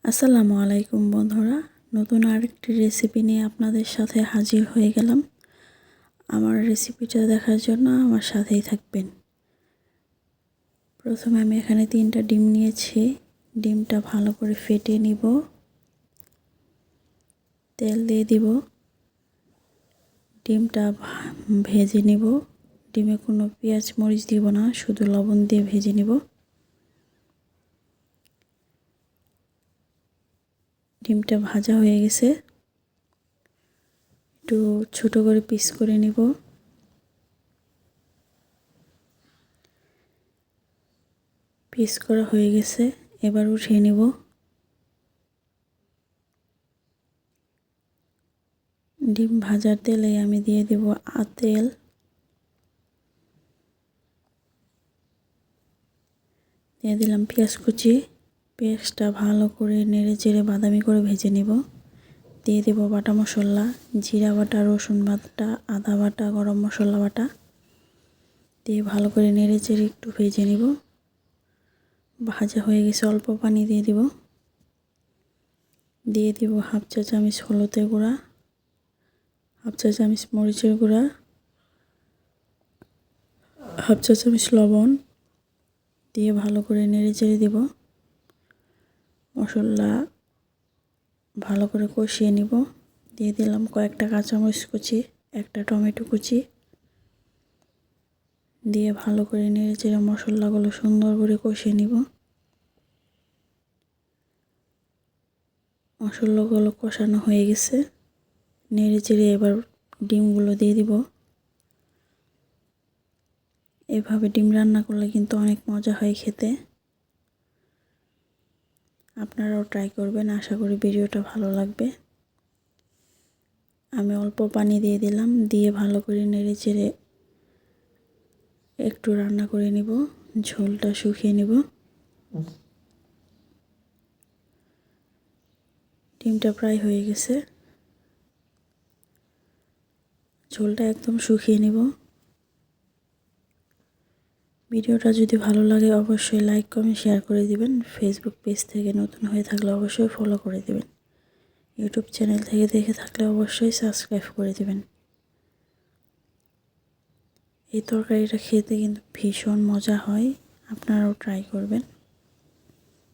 আসসালামু আলাইকুম বন্ধুরা, নতুন আরেকটি রেসিপি নিয়ে আপনাদের সাথে হাজির হয়ে গেলাম। আমার রেসিপিটা দেখার জন্য আমার সাথেই থাকবেন। প্রথমে আমি এখানে 3টা ডিম নিয়েছি। ডিমটা ভালো করে ফেটে নিব, তেল দিয়ে দিব, ডিমটা ভেজে নিব। ডিমে কোনো পেঁয়াজ মরিচ দিব না, শুধু লবণ দিয়ে ভেজে নিব। ডিমটা ভাজা হয়ে গেছে, একটু ছোট করে পিস করে নিব। পিস করা হয়ে গেছে, এবার উঠিয়ে নিব। ডিম ভাজার তেলে আমি দিয়ে দেব তেল, দিয়ে দিলাম পেঁয়াজ কুচি। পেঁয়াজটা ভালো করে নেড়ে চেড়ে বাদামি করে ভেজে নিব। দিয়ে দেব বাটা মশলা, জিরা বাটা, রসুন বাটা, আদা বাটা, গরম মশলা বাটা দিয়ে ভালো করে নেড়ে চেড়ে একটু ভেজে নিব। ভাজা হয়ে গেছে, অল্প পানি দিয়ে দিব। দিয়ে দিব হাফ চা চামচ হলুদের গুঁড়া, হাফ চা চামচ মরিচের গুঁড়া, হাফ চা চামচ লবণ দিয়ে ভালো করে নেড়ে চেড়ে দিব। মশলা ভালো করে কষিয়ে নিব। দিয়ে দিলাম কয়েকটা কাঁচামরিচ কুচি, একটা টমেটো কুচি দিয়ে ভালো করে নেড়ে চেড়ে মশলাগুলো সুন্দর করে কষিয়ে নিব। মশলাগুলো কষানো হয়ে গেছে, নেড়ে চেড়ে এবার ডিমগুলো দিয়ে দিব। এভাবে ডিম রান্না করলে কিন্তু অনেক মজা হয় খেতে। আপনারাও ট্রাই করবেন, আশা করি ভিডিওটা ভালো লাগবে। আমি অল্প পানি দিয়ে দিলাম, দিয়ে ভালো করে নেড়ে চেড়ে একটু রান্না করে নিব, ঝোলটা শুকিয়ে নিব। ডিমটা প্রায় হয়ে গেছে, ঝোলটা একদম শুকিয়ে নিব। ভিডিওটা যদি ভালো লাগে অবশ্যই লাইক কমেন্ট শেয়ার করে দিবেন। ফেসবুক পেজ থেকে নতুন হয়ে থাকলে অবশ্যই ফলো করে দিবেন। ইউটিউব চ্যানেল থেকে দেখে থাকলে অবশ্যই সাবস্ক্রাইব করে দিবেন। এই তরকারিটা খেতে কিন্তু ভীষণ মজা হয়, আপনারাও ট্রাই করবেন।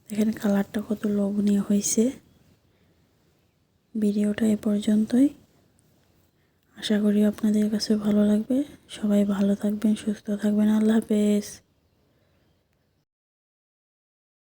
দেখেন কালারটা কত লোভনীয় হয়েছে। ভিডিওটা এ পর্যন্তই, আশা করি আপনাদের কাছে ভালো লাগবে। সবাই ভালো থাকবেন, সুস্থ থাকবেন। আল্লাহ হাফেজ।